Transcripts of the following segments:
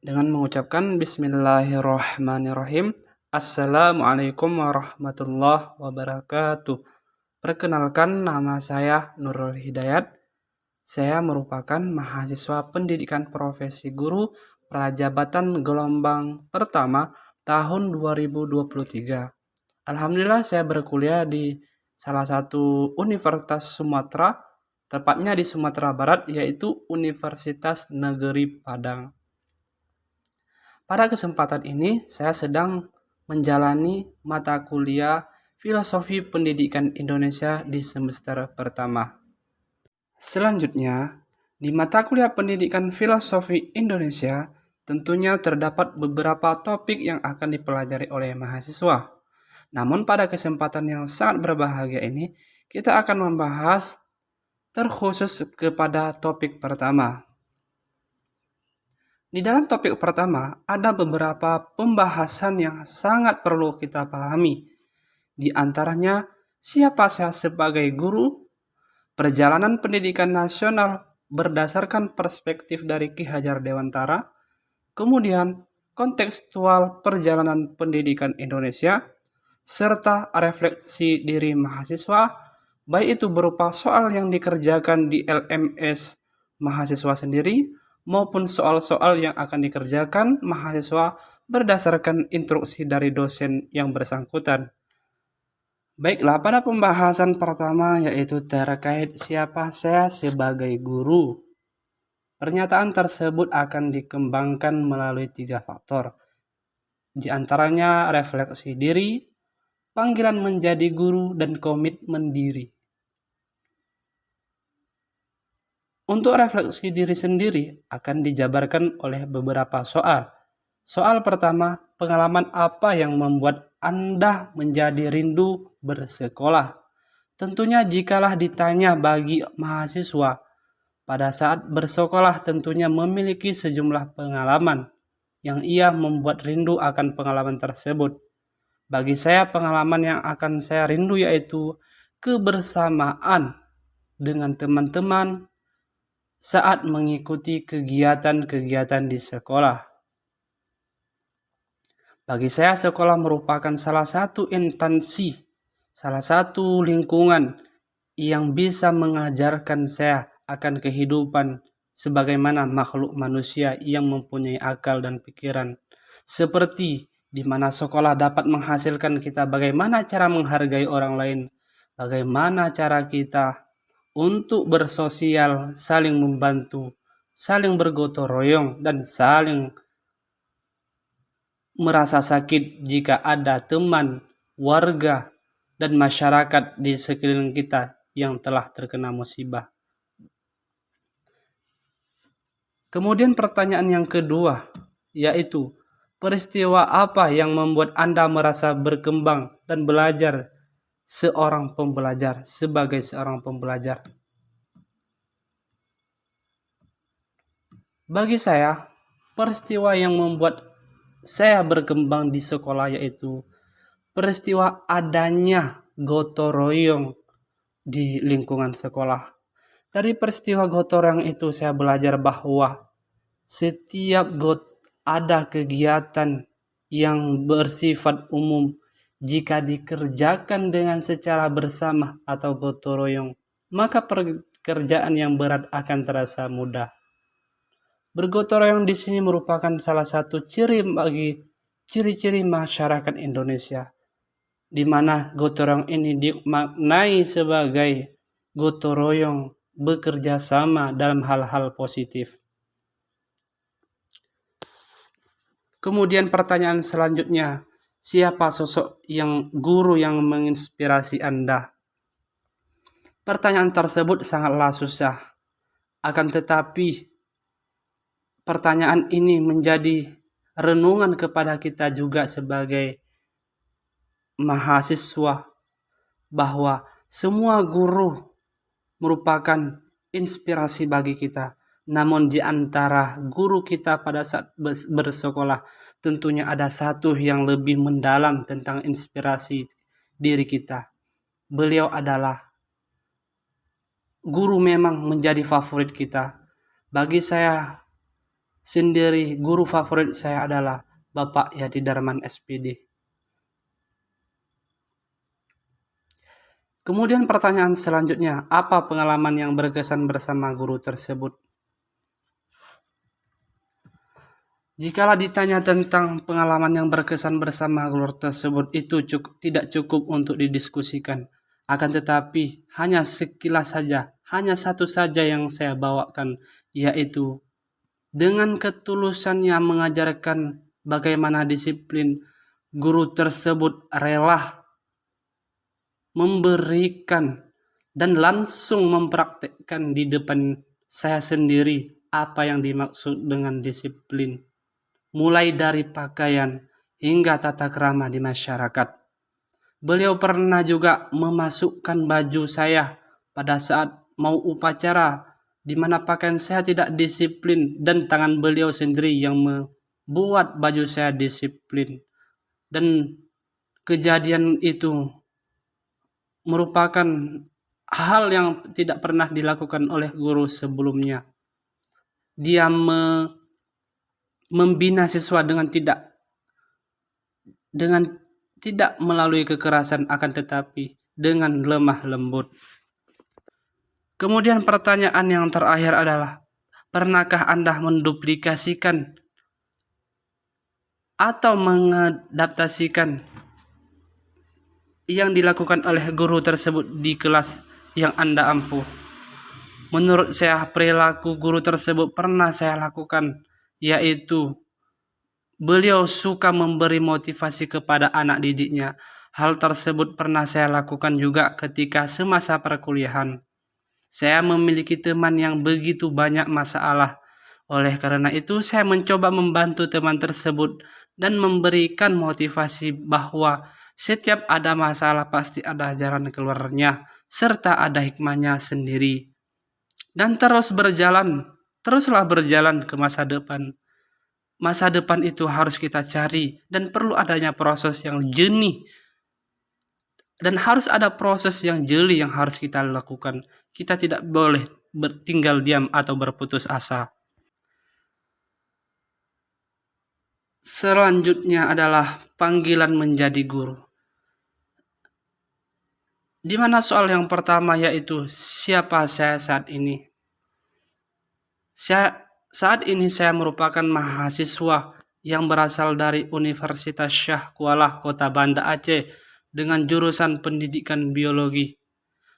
Dengan mengucapkan Bismillahirrahmanirrahim. Assalamualaikum warahmatullahi wabarakatuh. Perkenalkan, nama saya Nurul Hidayat. Saya merupakan mahasiswa pendidikan profesi guru Prajabatan gelombang pertama tahun 2023. Alhamdulillah saya berkuliah di salah satu universitas Sumatera, tepatnya di Sumatera Barat, yaitu Universitas Negeri Padang. Pada kesempatan ini, saya sedang menjalani mata kuliah Filosofi Pendidikan Indonesia di semester pertama. Selanjutnya, di mata kuliah Pendidikan Filosofi Indonesia, tentunya terdapat beberapa topik yang akan dipelajari oleh mahasiswa. Namun pada kesempatan yang sangat berbahagia ini, kita akan membahas terkhusus kepada topik pertama. Di dalam topik pertama, ada beberapa pembahasan yang sangat perlu kita pahami. Di antaranya, siapa saya sebagai guru, perjalanan pendidikan nasional berdasarkan perspektif dari Ki Hajar Dewantara, kemudian kontekstual perjalanan pendidikan Indonesia, serta refleksi diri mahasiswa, baik itu berupa soal yang dikerjakan di LMS mahasiswa sendiri, maupun soal-soal yang akan dikerjakan mahasiswa berdasarkan instruksi dari dosen yang bersangkutan. Baiklah, pada pembahasan pertama yaitu terkait siapa saya sebagai guru. Pernyataan tersebut akan dikembangkan melalui 3 faktor. Di antaranya refleksi diri, panggilan menjadi guru, dan komitmen diri. Untuk refleksi diri sendiri akan dijabarkan oleh beberapa soal. Soal pertama, pengalaman apa yang membuat Anda menjadi rindu bersekolah? Tentunya jikalah ditanya bagi mahasiswa, pada saat bersekolah tentunya memiliki sejumlah pengalaman yang ia membuat rindu akan pengalaman tersebut. Bagi saya pengalaman yang akan saya rindu yaitu kebersamaan dengan teman-teman saat mengikuti kegiatan-kegiatan di sekolah. Bagi saya sekolah merupakan salah satu instansi, salah satu lingkungan yang bisa mengajarkan saya akan kehidupan sebagaimana makhluk manusia yang mempunyai akal dan pikiran. Seperti di mana sekolah dapat menghasilkan kita bagaimana cara menghargai orang lain, bagaimana cara kita untuk bersosial, saling membantu, saling bergotong royong, dan saling merasa sakit jika ada teman, warga, dan masyarakat di sekeliling kita yang telah terkena musibah. Kemudian pertanyaan yang kedua, yaitu peristiwa apa yang membuat Anda merasa berkembang dan belajar sebagai seorang pembelajar? Bagi saya, peristiwa yang membuat saya berkembang di sekolah yaitu peristiwa adanya gotong royong di lingkungan sekolah. Dari peristiwa gotong royong itu saya belajar bahwa setiap ada kegiatan yang bersifat umum, jika dikerjakan dengan secara bersama atau gotong royong, maka pekerjaan yang berat akan terasa mudah. Bergotong royong di sini merupakan salah satu ciri-ciri masyarakat Indonesia, di mana gotong royong ini dimaknai sebagai gotong royong bekerja sama dalam hal-hal positif. Kemudian pertanyaan selanjutnya, siapa sosok guru yang menginspirasi Anda? Pertanyaan tersebut sangatlah susah. Akan tetapi pertanyaan ini menjadi renungan kepada kita juga sebagai mahasiswa, bahwa semua guru merupakan inspirasi bagi kita. Namun di antara guru kita pada saat bersekolah, tentunya ada satu yang lebih mendalam tentang inspirasi diri kita. Beliau adalah guru memang menjadi favorit kita. Bagi saya, sendiri, guru favorit saya adalah Bapak Yadi Darman SPD. Kemudian pertanyaan selanjutnya, apa pengalaman yang berkesan bersama guru tersebut? Jikalau ditanya tentang pengalaman yang berkesan bersama guru tersebut, itu tidak cukup untuk didiskusikan. Akan tetapi, hanya sekilas saja, hanya satu saja yang saya bawakan, yaitu dengan ketulusannya mengajarkan bagaimana disiplin, guru tersebut rela memberikan dan langsung mempraktekkan di depan saya sendiri apa yang dimaksud dengan disiplin. Mulai dari pakaian hingga tata krama di masyarakat. Beliau pernah juga memasukkan baju saya pada saat mau upacara, di mana pakaian saya tidak disiplin dan tangan beliau sendiri yang membuat baju saya disiplin. Dan kejadian itu merupakan hal yang tidak pernah dilakukan oleh guru sebelumnya. Dia membina siswa dengan tidak melalui kekerasan, akan tetapi dengan lemah lembut. Kemudian pertanyaan yang terakhir adalah, pernahkah Anda menduplikasikan atau mengadaptasikan yang dilakukan oleh guru tersebut di kelas yang Anda ampuh? Menurut saya, perilaku guru tersebut pernah saya lakukan, yaitu beliau suka memberi motivasi kepada anak didiknya. Hal tersebut pernah saya lakukan juga ketika semasa perkuliahan. Saya memiliki teman yang begitu banyak masalah. Oleh karena itu, saya mencoba membantu teman tersebut dan memberikan motivasi bahwa setiap ada masalah pasti ada jalan keluarnya, serta ada hikmahnya sendiri. Dan teruslah berjalan ke masa depan. Masa depan itu harus kita cari dan perlu adanya proses yang jernih. Dan harus ada proses yang jeli yang harus kita lakukan. Kita tidak boleh tinggal diam atau berputus asa. Selanjutnya adalah panggilan menjadi guru. Di mana soal yang pertama yaitu siapa saya saat ini. Saat ini saya merupakan mahasiswa yang berasal dari Universitas Syah Kuala, Kota Banda Aceh dengan jurusan pendidikan biologi.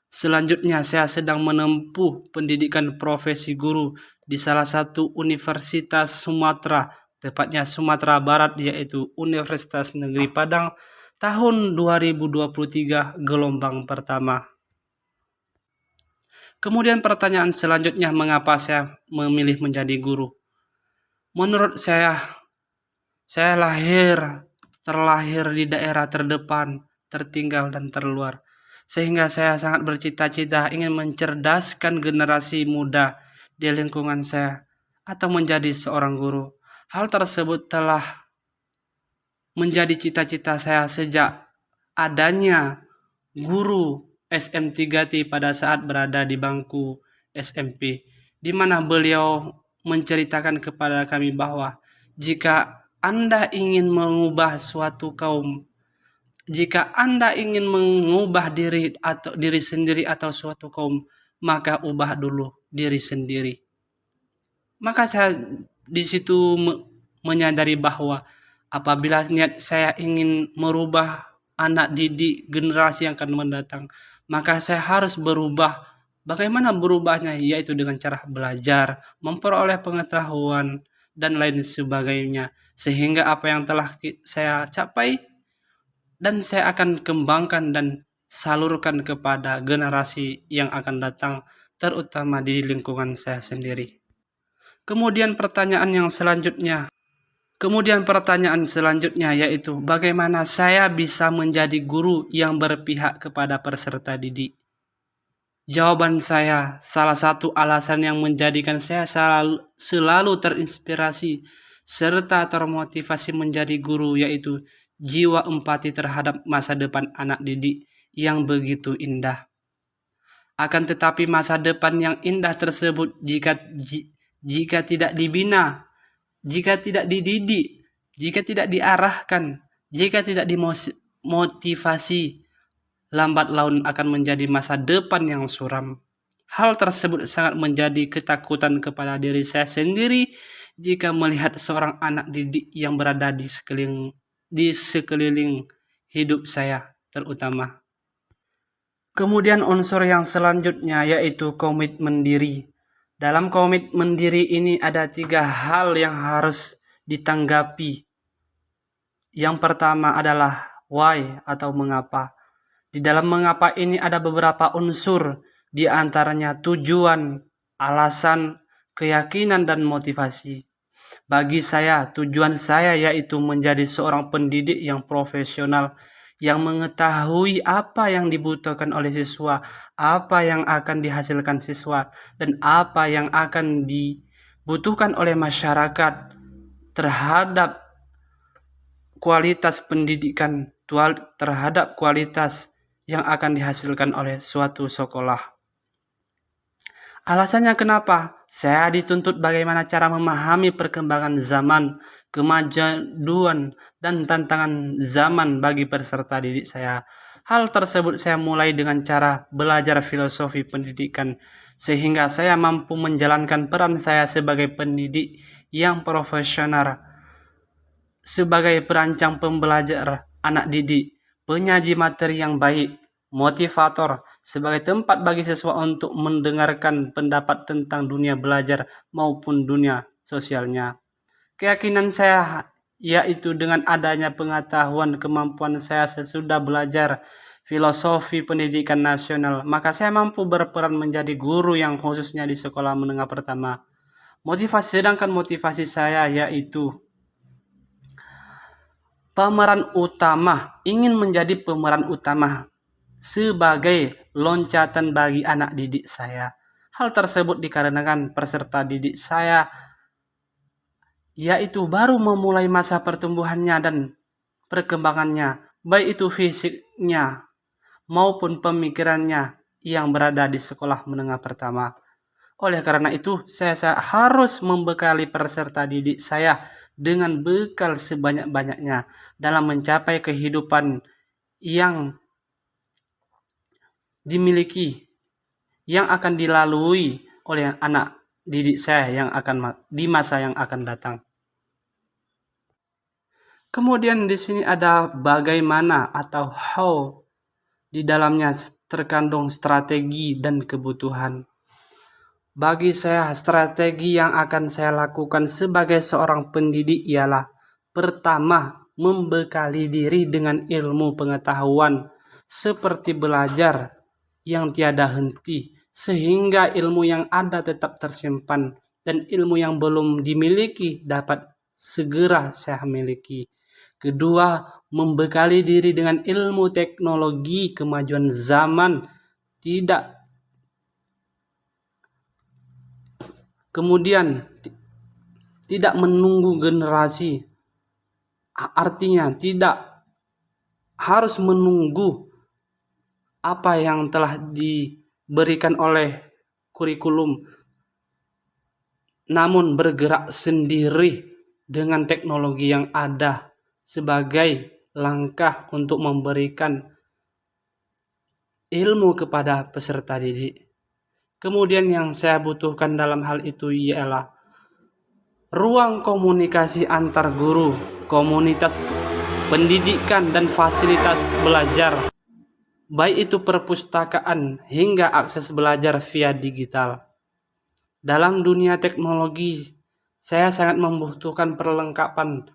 Selanjutnya saya sedang menempuh pendidikan profesi guru di salah satu universitas Sumatera, tepatnya Sumatera Barat, yaitu Universitas Negeri Padang, tahun 2023 gelombang pertama. Kemudian pertanyaan selanjutnya, mengapa saya memilih menjadi guru? Menurut saya terlahir di daerah terdepan, tertinggal dan terluar. Sehingga saya sangat bercita-cita ingin mencerdaskan generasi muda di lingkungan saya atau menjadi seorang guru. Hal tersebut telah menjadi cita-cita saya sejak adanya guru SM3T pada saat berada di bangku SMP, di mana beliau menceritakan kepada kami bahwa jika Anda ingin mengubah suatu kaum, jika Anda ingin mengubah diri sendiri atau suatu kaum, maka ubah dulu diri sendiri. Maka saya di situ menyadari bahwa apabila niat saya ingin merubah anak didik generasi yang akan mendatang, maka saya harus berubah. Bagaimana berubahnya? Yaitu dengan cara belajar, memperoleh pengetahuan, dan lain sebagainya. Sehingga apa yang telah saya capai dan saya akan kembangkan dan salurkan kepada generasi yang akan datang, terutama di lingkungan saya sendiri. Kemudian pertanyaan selanjutnya yaitu bagaimana saya bisa menjadi guru yang berpihak kepada peserta didik. Jawaban saya, salah satu alasan yang menjadikan saya selalu terinspirasi serta termotivasi menjadi guru yaitu jiwa empati terhadap masa depan anak didik yang begitu indah. Akan tetapi masa depan yang indah tersebut jika tidak dibina jika tidak dididik, jika tidak diarahkan, jika tidak dimotivasi, lambat laun akan menjadi masa depan yang suram. Hal tersebut sangat menjadi ketakutan kepada diri saya sendiri jika melihat seorang anak didik yang berada di sekeliling hidup saya terutama. Kemudian unsur yang selanjutnya yaitu komitmen diri. Dalam komitmen diri ini ada 3 hal yang harus ditanggapi. Yang pertama adalah why atau mengapa. Di dalam mengapa ini ada beberapa unsur, di antaranya tujuan, alasan, keyakinan, dan motivasi. Bagi saya, tujuan saya yaitu menjadi seorang pendidik yang profesional, yang mengetahui apa yang dibutuhkan oleh siswa, apa yang akan dihasilkan siswa, dan apa yang akan dibutuhkan oleh masyarakat terhadap kualitas pendidikan, terhadap kualitas yang akan dihasilkan oleh suatu sekolah. Alasannya kenapa? Saya dituntut bagaimana cara memahami perkembangan zaman, kemajuan, dan tantangan zaman bagi peserta didik saya. Hal tersebut saya mulai dengan cara belajar filosofi pendidikan, sehingga saya mampu menjalankan peran saya sebagai pendidik yang profesional, sebagai perancang pembelajar anak didik, penyaji materi yang baik, motivator, sebagai tempat bagi siswa untuk mendengarkan pendapat tentang dunia belajar maupun dunia sosialnya. Keyakinan saya yaitu dengan adanya pengetahuan kemampuan saya sesudah belajar filosofi pendidikan nasional, maka saya mampu berperan menjadi guru yang khususnya di sekolah menengah pertama. Sedangkan motivasi saya yaitu ingin menjadi pemeran utama sebagai loncatan bagi anak didik saya. Hal tersebut dikarenakan peserta didik saya yaitu baru memulai masa pertumbuhannya dan perkembangannya, baik itu fisiknya maupun pemikirannya yang berada di sekolah menengah pertama. Oleh karena itu, saya harus membekali peserta didik saya dengan bekal sebanyak-banyaknya dalam mencapai kehidupan yang dimiliki, yang akan dilalui oleh anak didik saya yang akan di masa yang akan datang. Kemudian di sini ada bagaimana atau how, di dalamnya terkandung strategi dan kebutuhan. Bagi saya, strategi yang akan saya lakukan sebagai seorang pendidik ialah pertama, membekali diri dengan ilmu pengetahuan seperti belajar yang tiada henti, sehingga ilmu yang ada tetap tersimpan dan ilmu yang belum dimiliki dapat segera saya miliki. Kedua, membekali diri dengan ilmu teknologi kemajuan zaman, kemudian tidak menunggu generasi, artinya tidak harus menunggu apa yang telah diberikan oleh kurikulum, namun bergerak sendiri dengan teknologi yang ada sebagai langkah untuk memberikan ilmu kepada peserta didik. Kemudian yang saya butuhkan dalam hal itu ialah ruang komunikasi antar guru, komunitas pendidikan, dan fasilitas belajar, baik itu perpustakaan hingga akses belajar via digital. Dalam dunia teknologi, saya sangat membutuhkan perlengkapan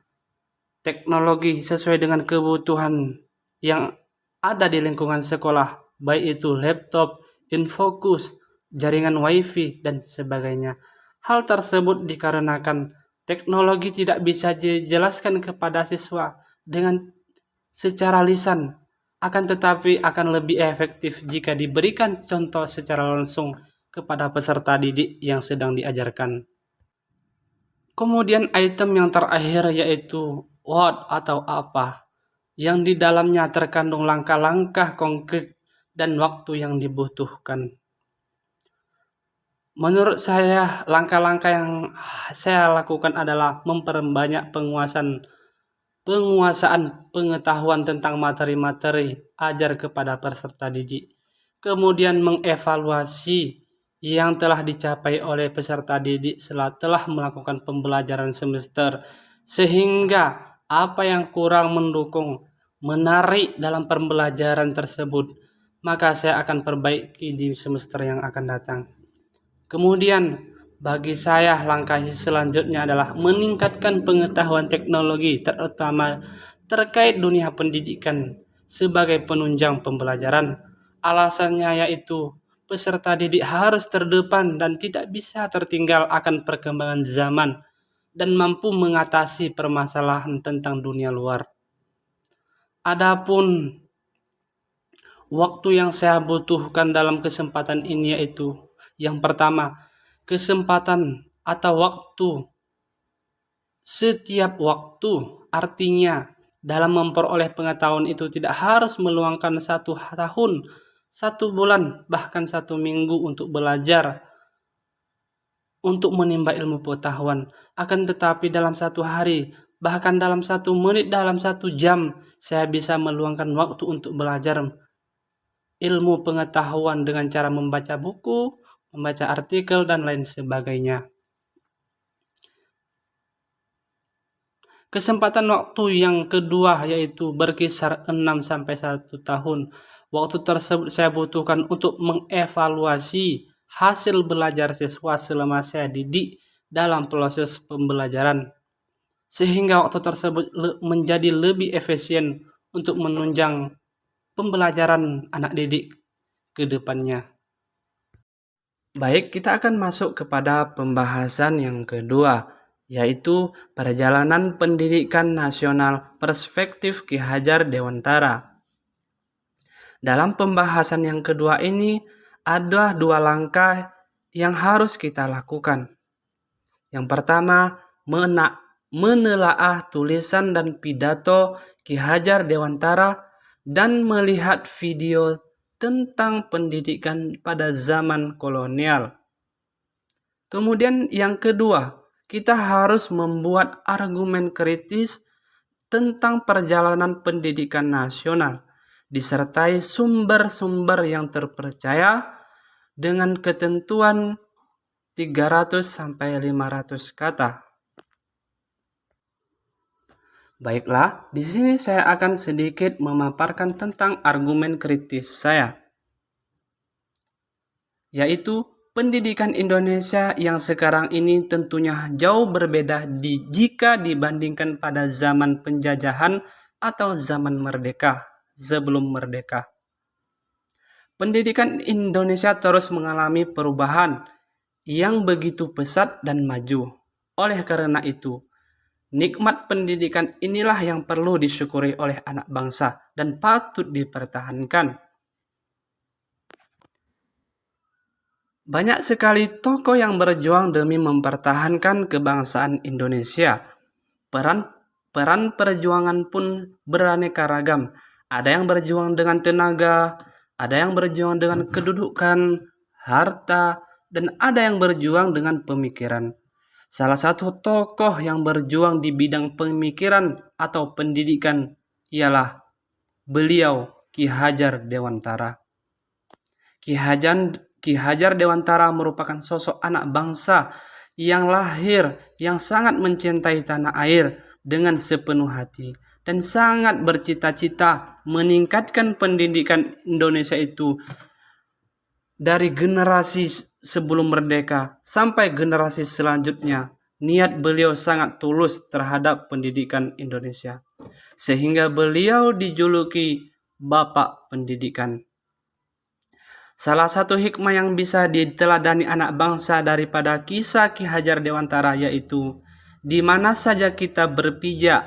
teknologi sesuai dengan kebutuhan yang ada di lingkungan sekolah, baik itu laptop, infocus, jaringan wifi, dan sebagainya. Hal tersebut dikarenakan teknologi tidak bisa dijelaskan kepada siswa dengan secara lisan, akan tetapi akan lebih efektif jika diberikan contoh secara langsung kepada peserta didik yang sedang diajarkan. Kemudian item yang terakhir yaitu what atau apa, yang di dalamnya terkandung langkah-langkah konkret dan waktu yang dibutuhkan. Menurut saya, langkah-langkah yang saya lakukan adalah memperbanyak penguasaan pengetahuan tentang materi-materi ajar kepada peserta didik. Kemudian mengevaluasi yang telah dicapai oleh peserta didik setelah melakukan pembelajaran semester, sehingga apa yang kurang mendukung, menarik dalam pembelajaran tersebut, maka saya akan perbaiki di semester yang akan datang. Kemudian, bagi saya langkah selanjutnya adalah meningkatkan pengetahuan teknologi, terutama terkait dunia pendidikan sebagai penunjang pembelajaran. Alasannya yaitu peserta didik harus terdepan dan tidak bisa tertinggal akan perkembangan zaman dan mampu mengatasi permasalahan tentang dunia luar. Adapun waktu yang saya butuhkan dalam kesempatan ini yaitu yang pertama, kesempatan atau waktu. Setiap waktu, artinya dalam memperoleh pengetahuan itu tidak harus meluangkan 1 tahun, 1 bulan, bahkan 1 minggu untuk belajar, untuk menimba ilmu pengetahuan. Akan tetapi dalam 1 hari, bahkan dalam 1 menit, dalam 1 jam, saya bisa meluangkan waktu untuk belajar ilmu pengetahuan dengan cara membaca buku, membaca artikel, dan lain sebagainya. Kesempatan waktu yang kedua yaitu berkisar 6-1 tahun. Waktu tersebut saya butuhkan untuk mengevaluasi hasil belajar siswa selama saya didik dalam proses pembelajaran. Sehingga waktu tersebut menjadi lebih efisien untuk menunjang pembelajaran anak didik ke depannya. Baik, kita akan masuk kepada pembahasan yang kedua, yaitu Perjalanan Pendidikan Nasional Perspektif Ki Hajar Dewantara. Dalam pembahasan yang kedua ini, ada 2 langkah yang harus kita lakukan. Yang pertama, menelaah tulisan dan pidato Ki Hajar Dewantara dan melihat video tentang pendidikan pada zaman kolonial. Kemudian yang kedua, kita harus membuat argumen kritis tentang perjalanan pendidikan nasional, disertai sumber-sumber yang terpercaya dengan ketentuan 300-500 kata. Baiklah, di sini saya akan sedikit memaparkan tentang argumen kritis saya, yaitu pendidikan Indonesia yang sekarang ini tentunya jauh berbeda jika dibandingkan pada zaman penjajahan atau zaman merdeka, sebelum merdeka. Pendidikan Indonesia terus mengalami perubahan yang begitu pesat dan maju. Oleh karena itu, nikmat pendidikan inilah yang perlu disyukuri oleh anak bangsa dan patut dipertahankan. Banyak sekali tokoh yang berjuang demi mempertahankan kebangsaan Indonesia. Peran perjuangan pun beraneka ragam. Ada yang berjuang dengan tenaga, ada yang berjuang dengan kedudukan, harta, dan ada yang berjuang dengan pemikiran. Salah satu tokoh yang berjuang di bidang pemikiran atau pendidikan ialah beliau Ki Hajar Dewantara. Ki Hajar Dewantara merupakan sosok anak bangsa yang lahir, yang sangat mencintai tanah air dengan sepenuh hati dan sangat bercita-cita meningkatkan pendidikan Indonesia itu dari generasi sebelum merdeka sampai generasi selanjutnya. Niat beliau sangat tulus terhadap pendidikan Indonesia, sehingga beliau dijuluki Bapak Pendidikan. Salah satu hikmah yang bisa diteladani anak bangsa daripada kisah Ki Hajar Dewantara yaitu di mana saja kita berpijak,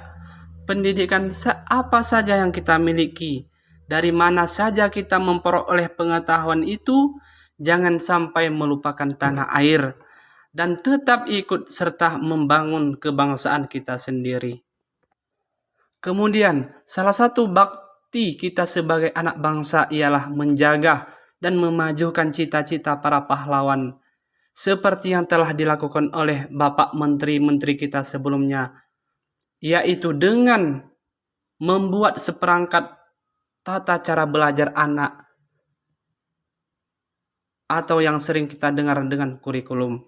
pendidikan apa saja yang kita miliki, dari mana saja kita memperoleh pengetahuan itu, jangan sampai melupakan tanah air dan tetap ikut serta membangun kebangsaan kita sendiri. Kemudian, salah satu bakti kita sebagai anak bangsa ialah menjaga dan memajukan cita-cita para pahlawan seperti yang telah dilakukan oleh Bapak Menteri-Menteri kita sebelumnya, yaitu dengan membuat seperangkat tata cara belajar anak atau yang sering kita dengar dengan kurikulum.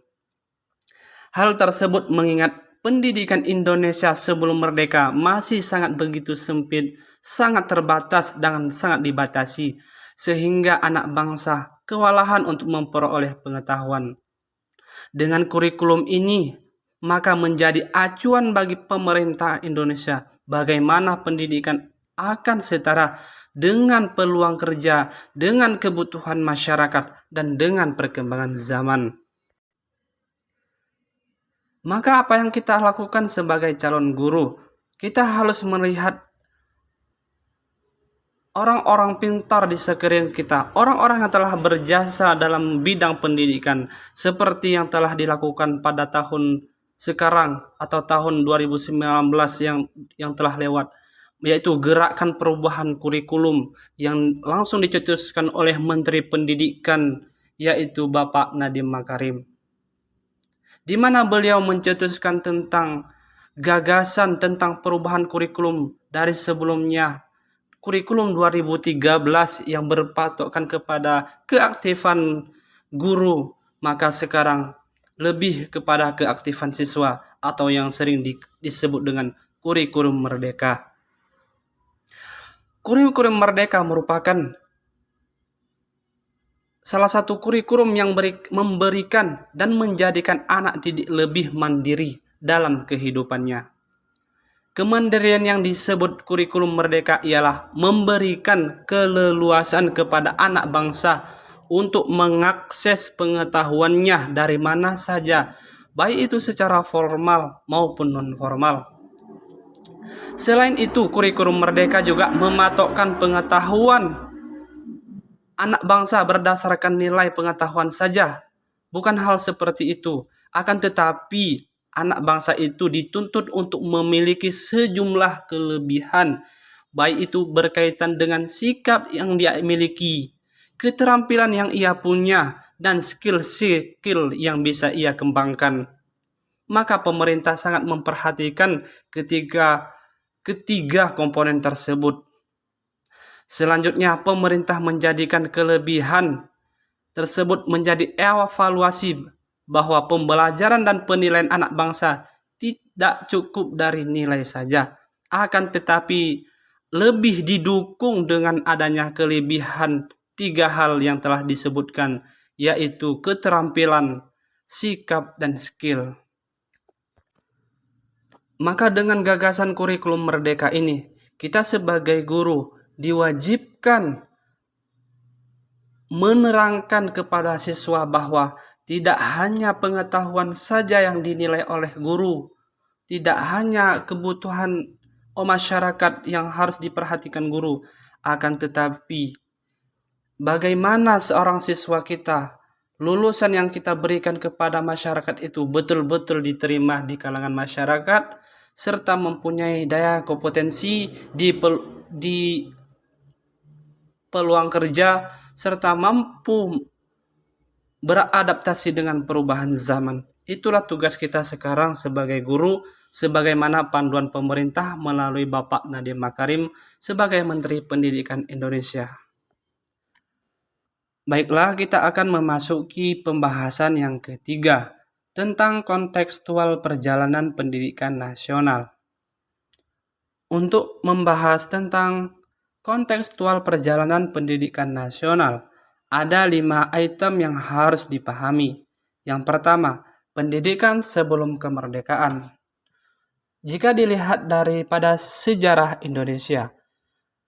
Hal tersebut mengingat pendidikan Indonesia sebelum merdeka masih sangat begitu sempit, sangat terbatas dan sangat dibatasi, sehingga anak bangsa kewalahan untuk memperoleh pengetahuan. Dengan kurikulum ini, maka menjadi acuan bagi pemerintah Indonesia bagaimana pendidikan akan setara dengan peluang kerja, dengan kebutuhan masyarakat, dan dengan perkembangan zaman. Maka apa yang kita lakukan sebagai calon guru? Kita harus melihat orang-orang pintar di sekeliling kita, orang-orang yang telah berjasa dalam bidang pendidikan, seperti yang telah dilakukan pada tahun sekarang atau tahun 2019 yang telah lewat, yaitu gerakan perubahan kurikulum yang langsung dicetuskan oleh Menteri Pendidikan, yaitu Bapak Nadiem Makarim, di mana beliau mencetuskan tentang gagasan tentang perubahan kurikulum dari sebelumnya kurikulum 2013 yang berpatokkan kepada keaktifan guru, maka sekarang lebih kepada keaktifan siswa atau yang sering disebut dengan kurikulum merdeka. Kurikulum merdeka merupakan salah satu kurikulum yang memberikan dan menjadikan anak didik lebih mandiri dalam kehidupannya. Kemandirian yang disebut kurikulum merdeka ialah memberikan keleluasan kepada anak bangsa untuk mengakses pengetahuannya dari mana saja, baik itu secara formal maupun non-formal. Selain itu, kurikulum merdeka juga mematokkan pengetahuan anak bangsa berdasarkan nilai pengetahuan saja. Bukan hal seperti itu, akan tetapi anak bangsa itu dituntut untuk memiliki sejumlah kelebihan, baik itu berkaitan dengan sikap yang dia miliki, keterampilan yang ia punya, dan skill-skill yang bisa ia kembangkan. Maka pemerintah sangat memperhatikan ketiga komponen tersebut. Selanjutnya, pemerintah menjadikan kelebihan tersebut menjadi evaluasi bahwa pembelajaran dan penilaian anak bangsa tidak cukup dari nilai saja, akan tetapi lebih didukung dengan adanya kelebihan 3 hal yang telah disebutkan, yaitu keterampilan, sikap, dan skill. Maka dengan gagasan kurikulum merdeka ini, kita sebagai guru diwajibkan menerangkan kepada siswa bahwa tidak hanya pengetahuan saja yang dinilai oleh guru, tidak hanya kebutuhan masyarakat yang harus diperhatikan guru, akan tetapi bagaimana seorang siswa kita, lulusan yang kita berikan kepada masyarakat itu betul-betul diterima di kalangan masyarakat, serta mempunyai daya kompetensi di peluang kerja, serta mampu beradaptasi dengan perubahan zaman. Itulah tugas kita sekarang sebagai guru, sebagaimana panduan pemerintah melalui Bapak Nadiem Makarim sebagai Menteri Pendidikan Indonesia. Baiklah, kita akan memasuki pembahasan yang ketiga tentang kontekstual perjalanan pendidikan nasional. Untuk membahas tentang kontekstual perjalanan pendidikan nasional, ada 5 item yang harus dipahami. Yang pertama, pendidikan sebelum kemerdekaan. Jika dilihat daripada sejarah Indonesia,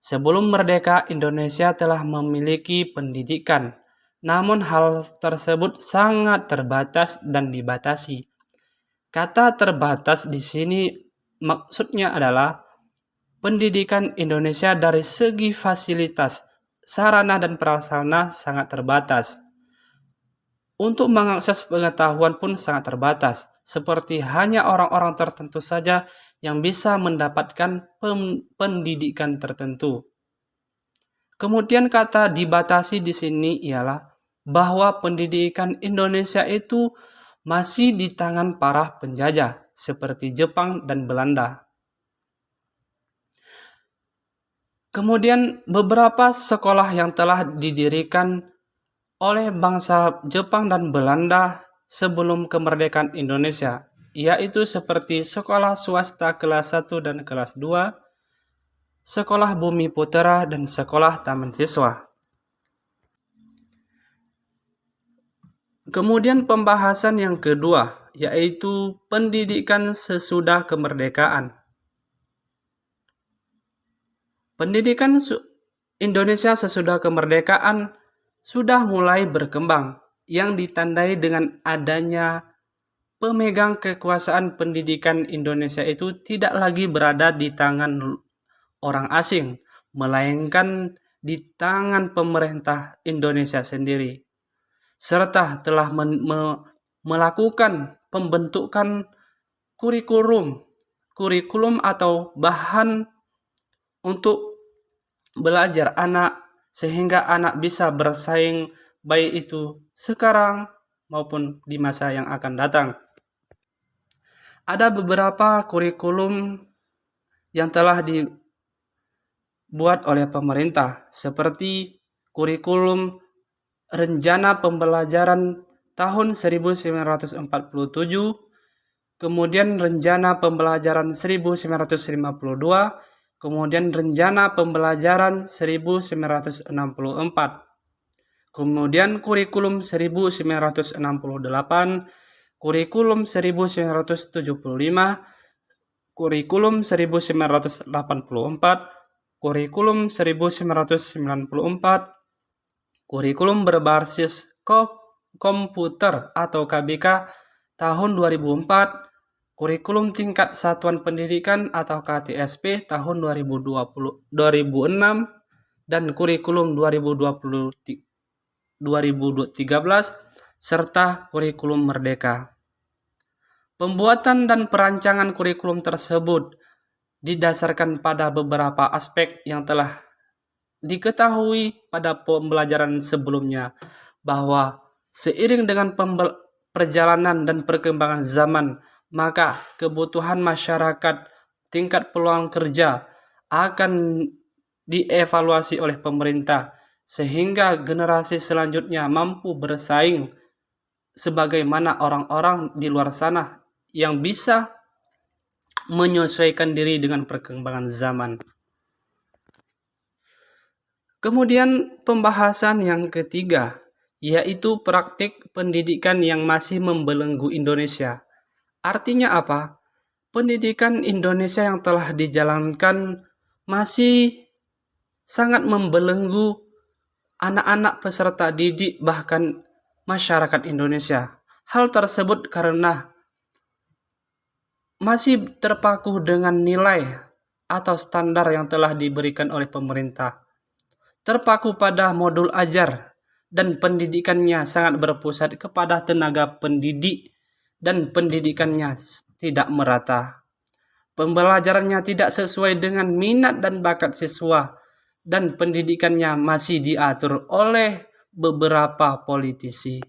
sebelum merdeka Indonesia telah memiliki pendidikan, namun hal tersebut sangat terbatas dan dibatasi. Kata terbatas di sini maksudnya adalah pendidikan Indonesia dari segi fasilitas, sarana dan prasarana sangat terbatas. Untuk mengakses pengetahuan pun sangat terbatas, seperti hanya orang-orang tertentu saja yang bisa mendapatkan pendidikan tertentu. Kemudian kata dibatasi di sini ialah bahwa pendidikan Indonesia itu masih di tangan para penjajah seperti Jepang dan Belanda. Kemudian beberapa sekolah yang telah didirikan oleh bangsa Jepang dan Belanda sebelum kemerdekaan Indonesia, yaitu seperti sekolah swasta kelas 1 dan kelas 2, sekolah Bumi Putera, dan sekolah Taman Siswa. Kemudian pembahasan yang kedua, yaitu pendidikan sesudah kemerdekaan. Pendidikan Indonesia sesudah kemerdekaan sudah mulai berkembang, yang ditandai dengan adanya pemegang kekuasaan pendidikan Indonesia itu tidak lagi berada di tangan orang asing, melainkan di tangan pemerintah Indonesia sendiri, serta telah melakukan pembentukan kurikulum atau bahan untuk belajar anak, sehingga anak bisa bersaing baik itu sekarang maupun di masa yang akan datang. Ada beberapa kurikulum yang telah dibuat oleh pemerintah, seperti kurikulum Rencana Pembelajaran tahun 1947, kemudian Rencana Pembelajaran 1952, kemudian Rencana Pembelajaran 1964, kemudian Kurikulum 1968, Kurikulum 1975, Kurikulum 1984, Kurikulum 1994, Kurikulum berbasis komputer atau KBK tahun 2004, Kurikulum Tingkat Satuan Pendidikan atau KTSP tahun 2006, dan Kurikulum 2013, serta Kurikulum Merdeka. Pembuatan dan perancangan kurikulum tersebut didasarkan pada beberapa aspek yang telah diketahui pada pembelajaran sebelumnya, bahwa seiring dengan perjalanan dan perkembangan zaman, maka kebutuhan masyarakat, tingkat peluang kerja akan dievaluasi oleh pemerintah, sehingga generasi selanjutnya mampu bersaing sebagaimana orang-orang di luar sana yang bisa menyesuaikan diri dengan perkembangan zaman. Kemudian pembahasan yang ketiga, yaitu praktik pendidikan yang masih membelenggu Indonesia. Artinya apa? Pendidikan Indonesia yang telah dijalankan masih sangat membelenggu anak-anak peserta didik, bahkan masyarakat Indonesia. Hal tersebut karena masih terpaku dengan nilai atau standar yang telah diberikan oleh pemerintah, terpaku pada modul ajar, dan pendidikannya sangat berpusat kepada tenaga pendidik, dan pendidikannya tidak merata. Pembelajarannya tidak sesuai dengan minat dan bakat siswa, dan pendidikannya masih diatur oleh beberapa politisi.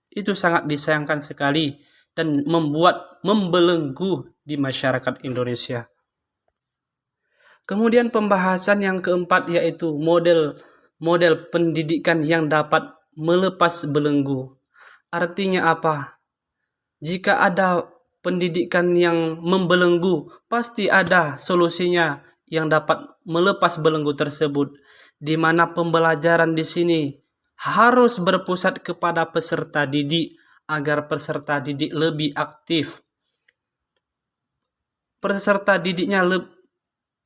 Itu sangat disayangkan sekali dan membuat membelenggu di masyarakat Indonesia. Kemudian pembahasan yang keempat, yaitu model pendidikan yang dapat melepas belenggu. Artinya apa? Jika ada pendidikan yang membelenggu, pasti ada solusinya yang dapat melepas belenggu tersebut, di mana pembelajaran di sini harus berpusat kepada peserta didik agar peserta didik lebih aktif. Peserta didiknya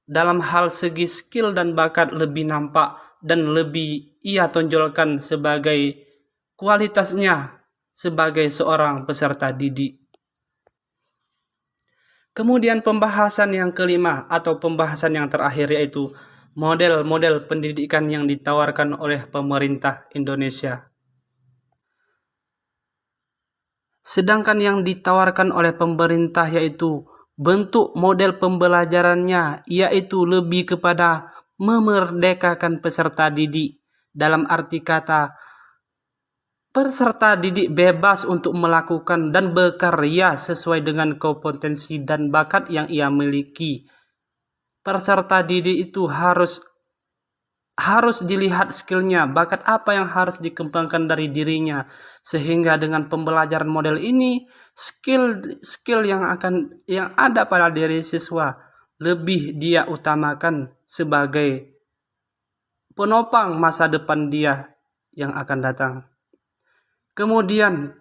dalam hal segi skill dan bakat lebih nampak dan lebih ia tonjolkan sebagai kualitasnya sebagai seorang peserta didik. Kemudian pembahasan yang kelima atau pembahasan yang terakhir, yaitu model-model pendidikan yang ditawarkan oleh pemerintah Indonesia. Sedangkan yang ditawarkan oleh pemerintah yaitu bentuk model pembelajarannya, yaitu lebih kepada memerdekakan peserta didik. Dalam arti kata, Peserta didik bebas untuk melakukan dan berkarya sesuai dengan kompetensi dan bakat yang ia miliki. Peserta didik itu harus dilihat skillnya, bakat apa yang harus dikembangkan dari dirinya, sehingga dengan pembelajaran model ini skill yang ada pada diri siswa lebih dia utamakan sebagai penopang masa depan dia yang akan datang. Kemudian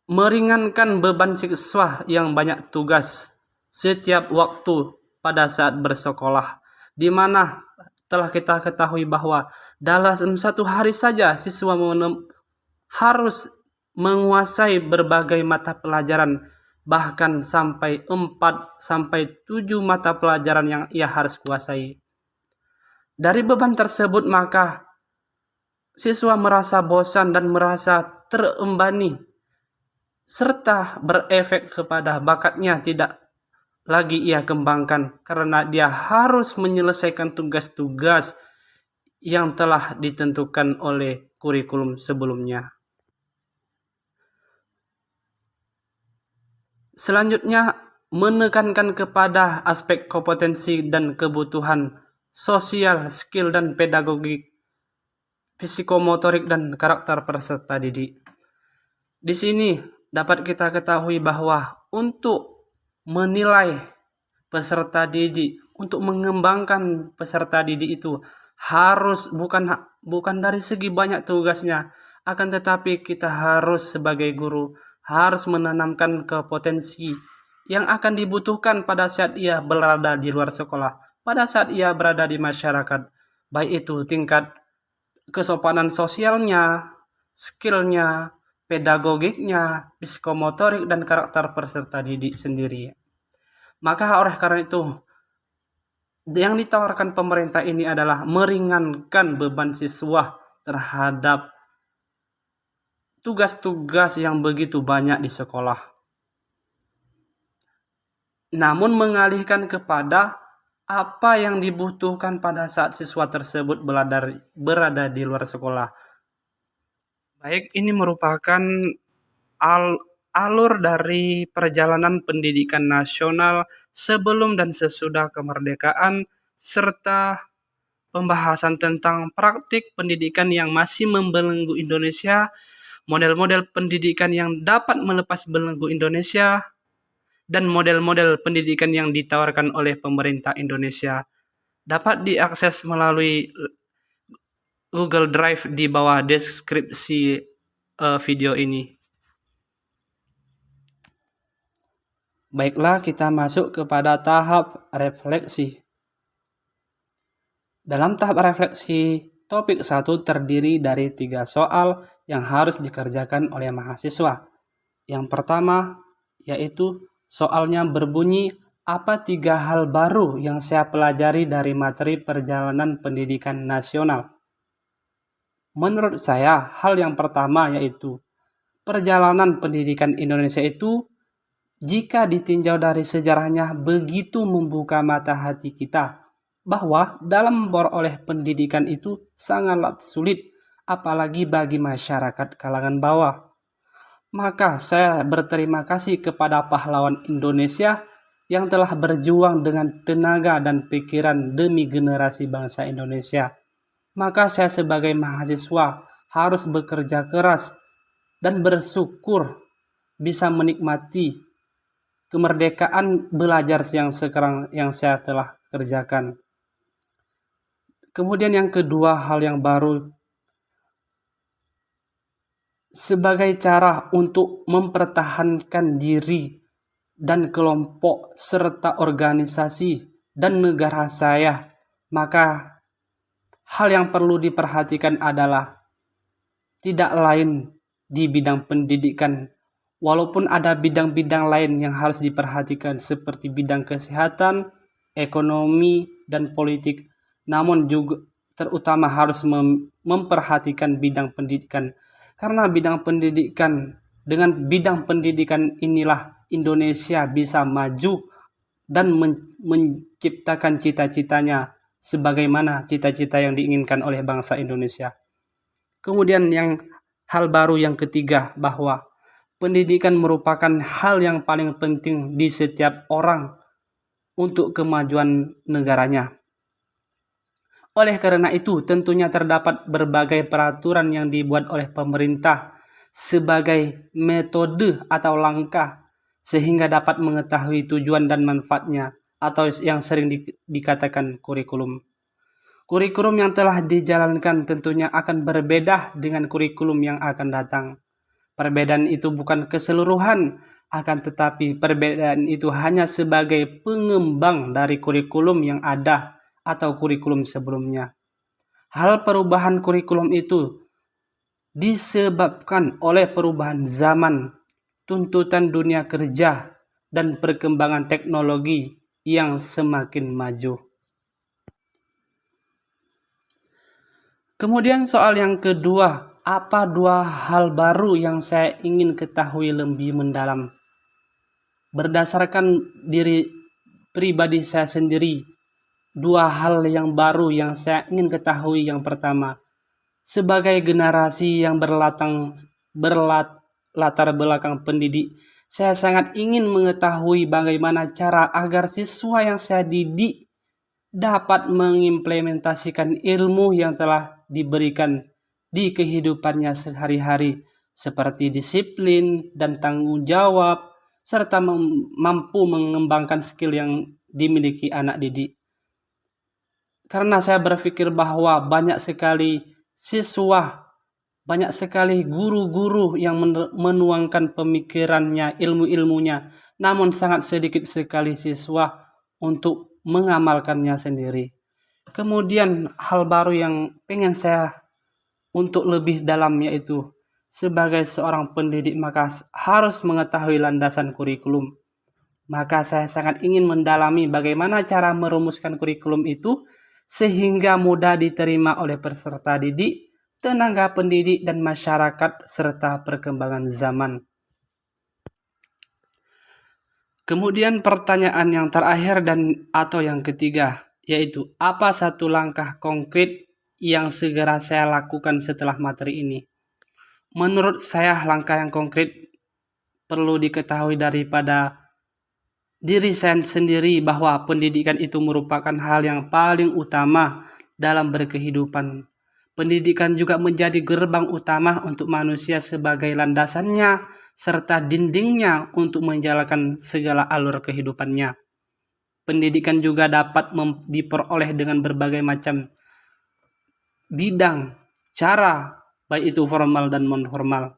meringankan beban siswa yang banyak tugas setiap waktu pada saat bersekolah, di mana telah kita ketahui bahwa dalam satu hari saja siswa harus menguasai berbagai mata pelajaran, bahkan sampai 4-7 mata pelajaran yang ia harus kuasai. Dari beban tersebut maka siswa merasa bosan dan merasa terembani, serta berefek kepada bakatnya tidak lagi ia kembangkan karena dia harus menyelesaikan tugas-tugas yang telah ditentukan oleh kurikulum sebelumnya. Selanjutnya, menekankan kepada aspek kompetensi dan kebutuhan sosial, skill dan pedagogik, psikomotorik dan karakter peserta didik. Di sini dapat kita ketahui bahwa untuk menilai peserta didik, untuk mengembangkan peserta didik itu harus bukan dari segi banyak tugasnya, akan tetapi kita harus sebagai guru harus menanamkan kompetensi yang akan dibutuhkan pada saat ia berada di luar sekolah, pada saat ia berada di masyarakat, baik itu tingkat kesopanan sosialnya, skillnya, pedagogiknya, psikomotorik, dan karakter peserta didik sendiri. Maka oleh karena itu, yang ditawarkan pemerintah ini adalah meringankan beban siswa terhadap tugas-tugas yang begitu banyak di sekolah, namun mengalihkan kepada apa yang dibutuhkan pada saat siswa tersebut berada di luar sekolah. Baik, ini merupakan alur dari perjalanan pendidikan nasional sebelum dan sesudah kemerdekaan, serta pembahasan tentang praktik pendidikan yang masih membelenggu Indonesia, model-model pendidikan yang dapat melepas belenggu Indonesia, dan model-model pendidikan yang ditawarkan oleh pemerintah Indonesia dapat diakses melalui Google Drive di bawah deskripsi video ini. Baiklah, kita masuk kepada tahap refleksi. Dalam tahap refleksi, topik 1 terdiri dari 3 soal yang harus dikerjakan oleh mahasiswa. Yang pertama yaitu soalnya berbunyi, apa 3 hal baru yang saya pelajari dari materi perjalanan pendidikan nasional? Menurut saya, hal yang pertama yaitu perjalanan pendidikan Indonesia itu jika ditinjau dari sejarahnya begitu membuka mata hati kita bahwa dalam memperoleh pendidikan itu sangatlah sulit, apalagi bagi masyarakat kalangan bawah. Maka saya berterima kasih kepada pahlawan Indonesia yang telah berjuang dengan tenaga dan pikiran demi generasi bangsa Indonesia. Maka saya sebagai mahasiswa harus bekerja keras dan bersyukur bisa menikmati kemerdekaan belajar yang sekarang yang saya telah kerjakan. Kemudian yang kedua, hal yang baru sebagai cara untuk mempertahankan diri dan kelompok serta organisasi dan negara saya, maka hal yang perlu diperhatikan adalah tidak lain di bidang pendidikan. Walaupun ada bidang-bidang lain yang harus diperhatikan seperti bidang kesehatan, ekonomi, dan politik, namun juga terutama harus memperhatikan bidang pendidikan. Karena dengan bidang pendidikan inilah Indonesia bisa maju dan menciptakan cita-citanya sebagaimana cita-cita yang diinginkan oleh bangsa Indonesia. Kemudian yang hal baru yang ketiga, bahwa pendidikan merupakan hal yang paling penting di setiap orang untuk kemajuan negaranya. Oleh karena itu, tentunya terdapat berbagai peraturan yang dibuat oleh pemerintah sebagai metode atau langkah sehingga dapat mengetahui tujuan dan manfaatnya, atau yang sering dikatakan kurikulum. Kurikulum yang telah dijalankan tentunya akan berbeda dengan kurikulum yang akan datang. Perbedaan itu bukan keseluruhan, akan tetapi perbedaan itu hanya sebagai pengembang dari kurikulum yang ada atau kurikulum sebelumnya. Hal perubahan kurikulum itu disebabkan oleh perubahan zaman, tuntutan dunia kerja, dan perkembangan teknologi yang semakin maju. Kemudian soal yang kedua, apa dua hal baru yang saya ingin ketahui lebih mendalam? Berdasarkan diri pribadi saya sendiri, dua hal yang baru yang saya ingin ketahui. Yang pertama, sebagai generasi yang berlatar belakang pendidik, saya sangat ingin mengetahui bagaimana cara agar siswa yang saya didik dapat mengimplementasikan ilmu yang telah diberikan di kehidupannya sehari-hari, seperti disiplin dan tanggung jawab, serta mampu mengembangkan skill yang dimiliki anak didik. Karena saya berpikir bahwa banyak sekali siswa, banyak sekali guru-guru yang menuangkan pemikirannya, ilmu-ilmunya, namun sangat sedikit sekali siswa untuk mengamalkannya sendiri. Kemudian hal baru yang pengen saya untuk lebih dalam, yaitu sebagai seorang pendidik maka harus mengetahui landasan kurikulum. Maka saya sangat ingin mendalami bagaimana cara merumuskan kurikulum itu sehingga mudah diterima oleh peserta didik, tenaga pendidik, dan masyarakat serta perkembangan zaman. Kemudian pertanyaan yang terakhir atau yang ketiga, yaitu apa satu langkah konkret yang segera saya lakukan setelah materi ini? Menurut saya langkah yang konkret perlu diketahui daripada diri saya sendiri bahwa pendidikan itu merupakan hal yang paling utama dalam berkehidupan. Pendidikan juga menjadi gerbang utama untuk manusia sebagai landasannya serta dindingnya untuk menjalankan segala alur kehidupannya. Pendidikan juga dapat diperoleh dengan berbagai macam bidang, cara, baik itu formal dan non-formal.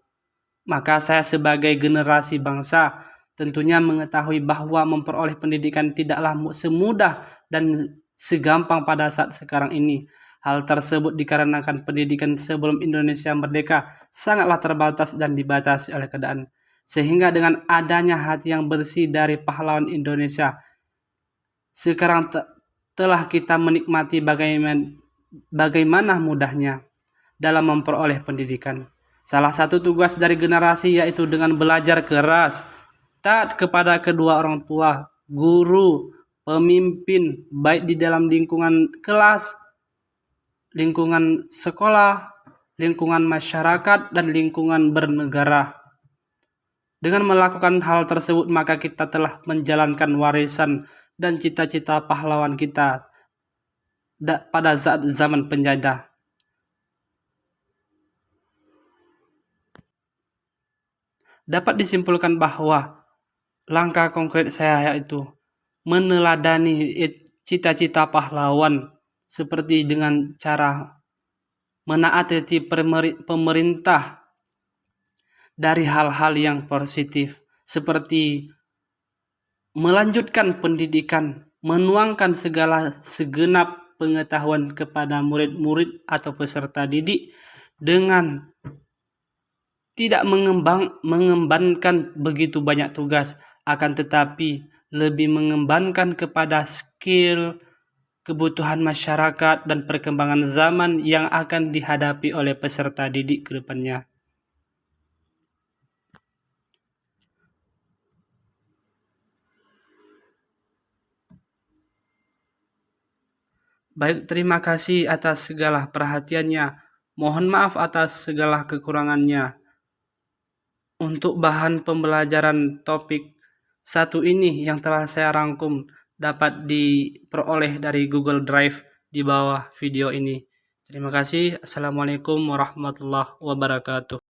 Maka saya sebagai generasi bangsa tentunya mengetahui bahwa memperoleh pendidikan tidaklah semudah dan segampang pada saat sekarang ini. Hal tersebut dikarenakan pendidikan sebelum Indonesia merdeka sangatlah terbatas dan dibatasi oleh keadaan. Sehingga dengan adanya hati yang bersih dari pahlawan Indonesia, sekarang telah kita menikmati bagaimana mudahnya dalam memperoleh pendidikan. Salah satu tugas dari generasi yaitu dengan belajar keras, taat kepada kedua orang tua, guru, pemimpin, baik di dalam lingkungan kelas, lingkungan sekolah, lingkungan masyarakat, dan lingkungan bernegara. Dengan melakukan hal tersebut, maka kita telah menjalankan warisan dan cita-cita pahlawan kita pada saat zaman penjajah. Dapat disimpulkan bahwa langkah konkret saya yaitu meneladani cita-cita pahlawan seperti dengan cara menaati pemerintah dari hal-hal yang positif seperti melanjutkan pendidikan, menuangkan segenap pengetahuan kepada murid-murid atau peserta didik dengan tidak mengembankan begitu banyak tugas, akan tetapi lebih mengembankan kepada skill, kebutuhan masyarakat, dan perkembangan zaman yang akan dihadapi oleh peserta didik ke depannya. Baik, terima kasih atas segala perhatiannya. Mohon maaf atas segala kekurangannya. Untuk bahan pembelajaran topik satu ini yang telah saya rangkum dapat diperoleh dari Google Drive di bawah video ini. Terima kasih. Assalamualaikum warahmatullahi wabarakatuh.